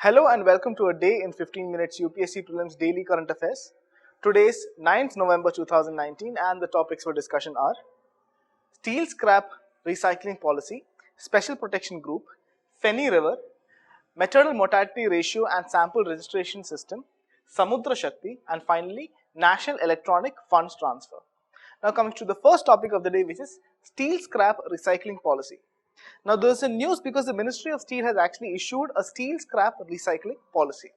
Hello and welcome to a day in 15 minutes UPSC Prelims Daily Current Affairs. Today is 9th November 2019 and the topics for discussion are Steel Scrap Recycling Policy, Special Protection Group, Fenny River, Maternal Mortality Ratio and Sample Registration System, Samudra Shakti, and finally National Electronic Funds Transfer. Now coming to the first topic of the day, which is Steel Scrap Recycling Policy. Now there is a news because the Ministry of Steel has actually issued a steel scrap recycling policy.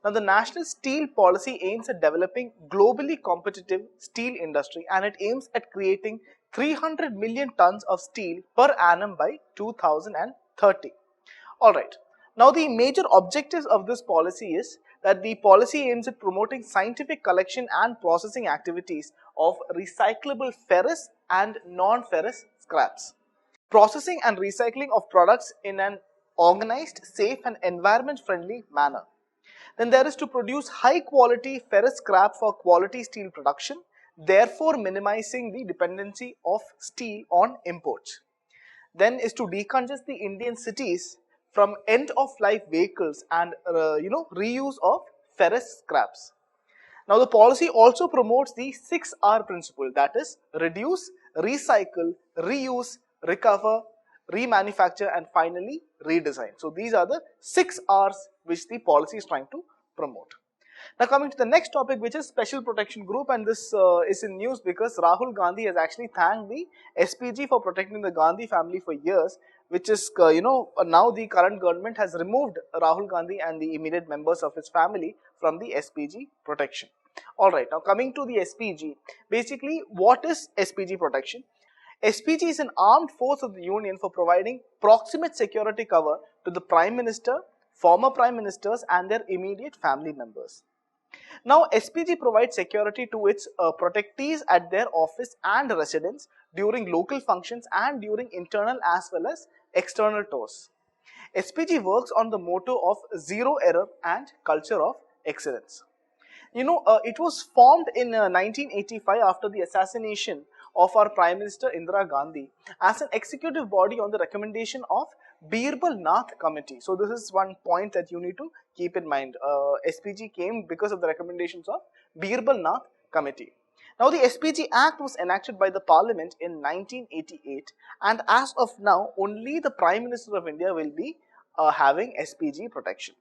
Now the National Steel Policy aims at developing globally competitive steel industry and it aims at creating 300 million tons of steel per annum by 2030. Alright, now the major objectives of this policy is that the policy aims at promoting scientific collection and processing activities of recyclable ferrous and non-ferrous scraps. Processing and recycling of products in an organized, safe and environment-friendly manner. Then there is to produce high-quality ferrous scrap for quality steel production, therefore minimizing the dependency of steel on imports. Then is to decongest the Indian cities from end-of-life vehicles and reuse of ferrous scraps. Now the policy also promotes the 6R principle, that is reduce, recycle, reuse, recover, remanufacture and finally redesign. So these are the 6 R's which the policy is trying to promote. Now coming to the next topic, which is Special Protection Group, and this is in news because Rahul Gandhi has actually thanked the SPG for protecting the Gandhi family for years, which is now the current government has removed Rahul Gandhi and the immediate members of his family from the SPG protection. Alright, now coming to the SPG, basically what is SPG protection? SPG is an armed force of the Union for providing proximate security cover to the Prime Minister, former Prime Ministers and their immediate family members. Now, SPG provides security to its protectees at their office and residence during local functions and during internal as well as external tours. SPG works on the motto of zero error and culture of excellence. It was formed in 1985 after the assassination of our Prime Minister Indira Gandhi as an executive body on the recommendation of Birbal Nath Committee. So this is one point that you need to keep in mind. SPG came because of the recommendations of Birbal Nath Committee. Now the SPG Act was enacted by the Parliament in 1988 and as of now only the Prime Minister of India will be having SPG protection.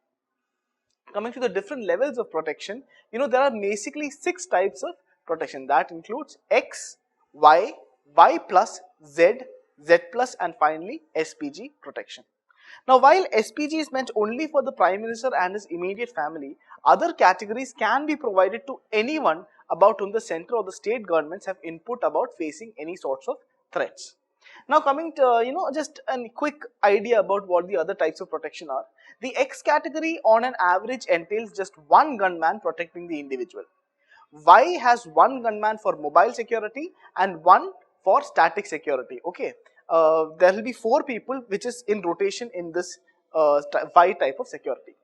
Coming to the different levels of protection, there are basically 6 types of protection. That includes X, Y, Y plus, Z, Z plus and finally SPG protection. Now while SPG is meant only for the Prime Minister and his immediate family, other categories can be provided to anyone about whom the central or the state governments have input about facing any sorts of threats. Now coming to just a quick idea about what the other types of protection are. The X category on an average entails just one gunman protecting the individual. Y has one gunman for mobile security and one for static security. Okay, there will be 4 people which is in rotation in this Y type of security.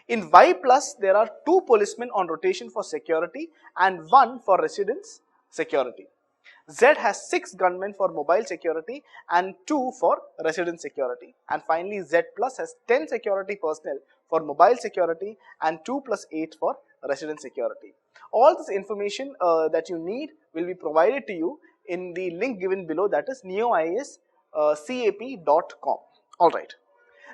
In Y plus, there are 2 policemen on rotation for security and 1 for residence security. Z has 6 gunmen for mobile security and 2 for residence security. And finally, Z plus has 10 security personnel for mobile security and 2 plus 8 for residence security. All this information that you need will be provided to you in the link given below, that is neoiascap.com. Alright.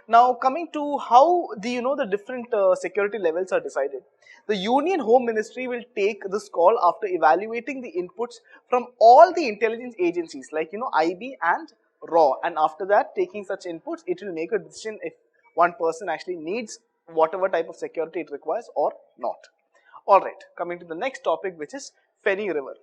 Now coming to how the different security levels are decided. The Union Home Ministry will take this call after evaluating the inputs from all the intelligence agencies like IB and RAW, and after that taking such inputs it will make a decision if one person actually needs whatever type of security it requires or not. Alright, coming to the next topic, which is Fenny River.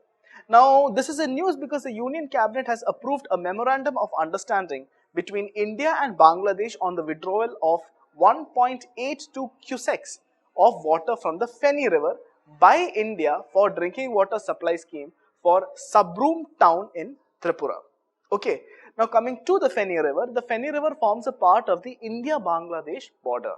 Now this is a news because the Union Cabinet has approved a memorandum of understanding between India and Bangladesh on the withdrawal of 1.82 cusecs of water from the Fenny River by India for drinking water supply scheme for Sabroom town in Tripura. Okay, now coming to the Fenny River forms a part of the India-Bangladesh border.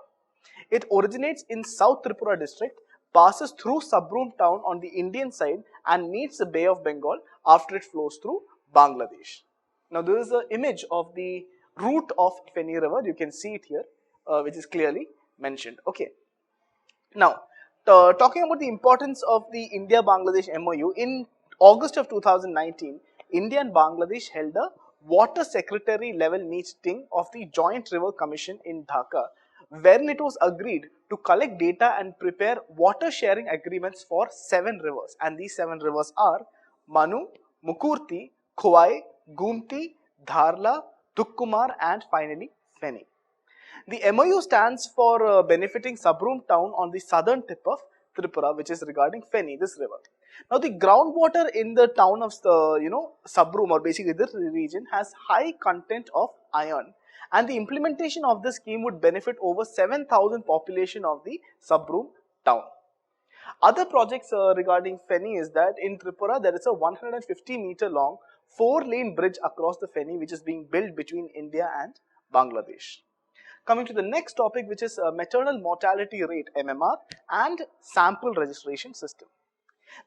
It originates in South Tripura district, passes through Sabroom town on the Indian side and meets the Bay of Bengal after it flows through Bangladesh. Now this is an image of the route of Fenny River, you can see it here, which is clearly mentioned. Okay. Now, talking about the importance of the India-Bangladesh MOU, in August of 2019, India and Bangladesh held a water secretary level meeting of the Joint River Commission in Dhaka, wherein it was agreed to collect data and prepare water sharing agreements for 7 rivers. And these 7 rivers are Manu, Mukurti, Khowai, Gumti, Dharla, Tukkumar, and finally Fenny. The MOU stands for benefiting Sabroom town on the southern tip of Tripura, which is regarding Fenny, this river. Now, the groundwater in the town of Sabroom, or basically this region, has high content of iron, and the implementation of this scheme would benefit over 7,000 population of the Sabroom town. Other projects regarding Fenny is that in Tripura there is a 150-meter long 4-lane bridge across the Fenny, which is being built between India and Bangladesh. Coming to the next topic, which is maternal mortality rate, MMR, and sample registration system.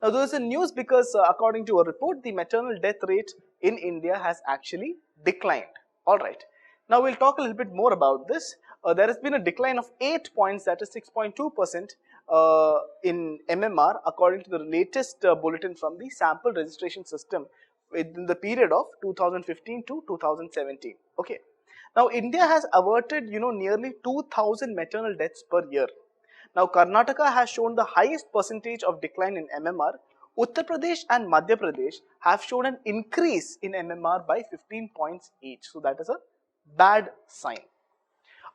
Now, there is a news because according to a report, the maternal death rate in India has actually declined. Alright. Now, we'll talk a little bit more about this. There has been a decline of 8 points, that is 6.2% in MMR, according to the latest bulletin from the sample registration system in the period of 2015 to 2017. Okay. Now, India has averted, nearly 2,000 maternal deaths per year. Now, Karnataka has shown the highest percentage of decline in MMR. Uttar Pradesh and Madhya Pradesh have shown an increase in MMR by 15 points each. So, that is a bad sign.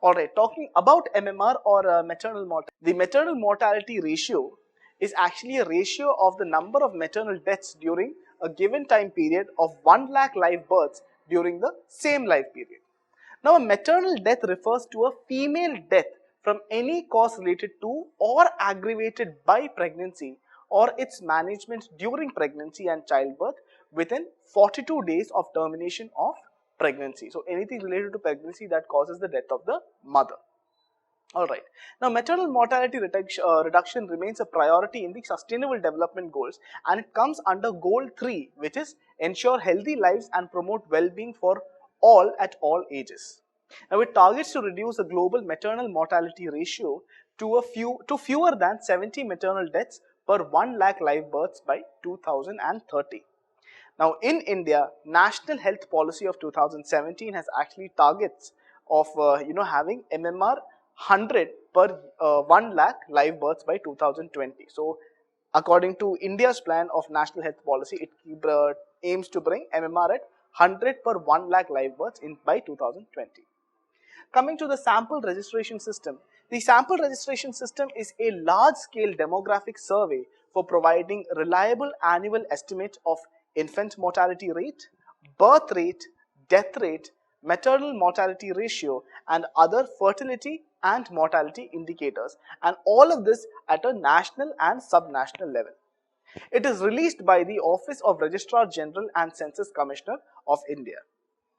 Alright, talking about MMR or maternal mortality. The maternal mortality ratio is actually a ratio of the number of maternal deaths during a given time period of 1 lakh live births during the same life period. Now, a maternal death refers to a female death from any cause related to or aggravated by pregnancy or its management during pregnancy and childbirth within 42 days of termination of pregnancy. So, anything related to pregnancy that causes the death of the mother. Alright. Now, maternal mortality reduction remains a priority in the Sustainable Development Goals, and it comes under Goal 3, which is ensure healthy lives and promote well-being for all at all ages. Now, it targets to reduce the global maternal mortality ratio to fewer than 70 maternal deaths per 1 lakh live births by 2030. Now, in India, National Health Policy of 2017 has actually targets of having MMR 100 per 1 lakh live births by 2020. So, according to India's plan of National Health Policy, it aims to bring MMR at 100 per 1 lakh live births by 2020. Coming to the sample registration system, the sample registration system is a large-scale demographic survey for providing reliable annual estimate of infant mortality rate, birth rate, death rate, maternal mortality ratio, and other fertility and mortality indicators, and all of this at a national and subnational level. It is released by the Office of Registrar General and Census Commissioner of India.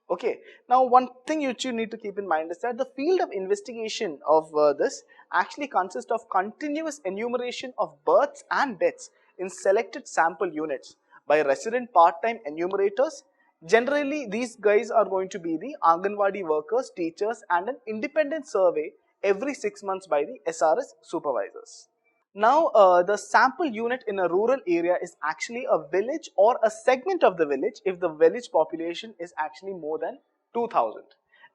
Okay, now one thing which you need to keep in mind is that the field of investigation of this actually consists of continuous enumeration of births and deaths in selected sample units by resident part-time enumerators. Generally, these guys are going to be the Anganwadi workers, teachers, and an independent survey every 6 months by the SRS supervisors. Now, the sample unit in a rural area is actually a village or a segment of the village if the village population is actually more than 2,000.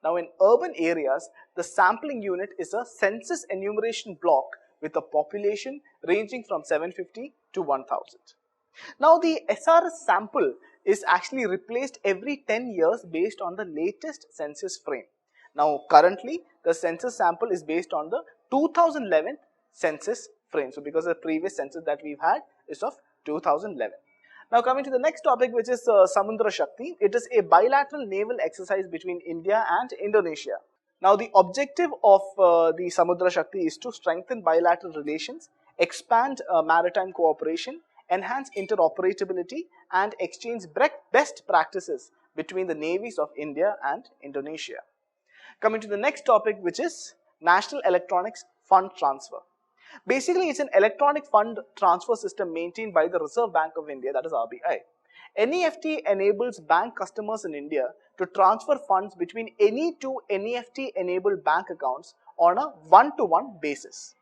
Now, in urban areas, the sampling unit is a census enumeration block with a population ranging from 750 to 1,000. Now, the SRS sample is actually replaced every 10 years based on the latest census frame. Now, currently, the census sample is based on the 2011 census frame. So, because the previous census that we've had is of 2011. Now, coming to the next topic, which is Samudra Shakti. It is a bilateral naval exercise between India and Indonesia. Now, the objective of the Samudra Shakti is to strengthen bilateral relations, expand maritime cooperation, enhance interoperability, and exchange best practices between the navies of India and Indonesia. Coming to the next topic, which is National Electronics Fund Transfer. Basically, it's an electronic fund transfer system maintained by the Reserve Bank of India, that is RBI. NEFT enables bank customers in India to transfer funds between any two NEFT-enabled bank accounts on a one-to-one basis.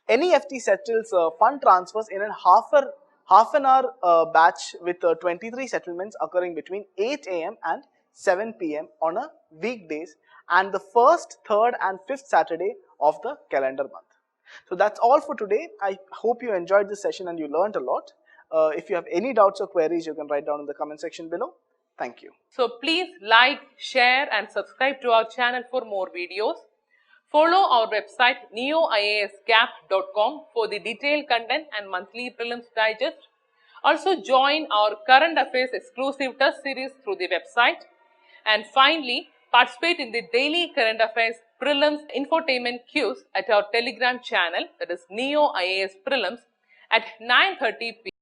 NEFT settles fund transfers in a half an hour batch with 23 settlements occurring between 8 a.m. and 7 p.m. on a weekdays and the first, third and fifth Saturday of the calendar month. So that's all for today. I hope you enjoyed this session and you learned a lot. If you have any doubts or queries, you can write down in the comment section below. Thank you. So please like, share and subscribe to our channel for more videos. Follow our website neoiasgap.com for the detailed content and monthly prelims digest. Also join our current affairs exclusive test series through the website. And finally, participate in the daily current affairs prelims infotainment quiz at our Telegram channel, that is Neo IAS Prelims, at 9:30 p.m.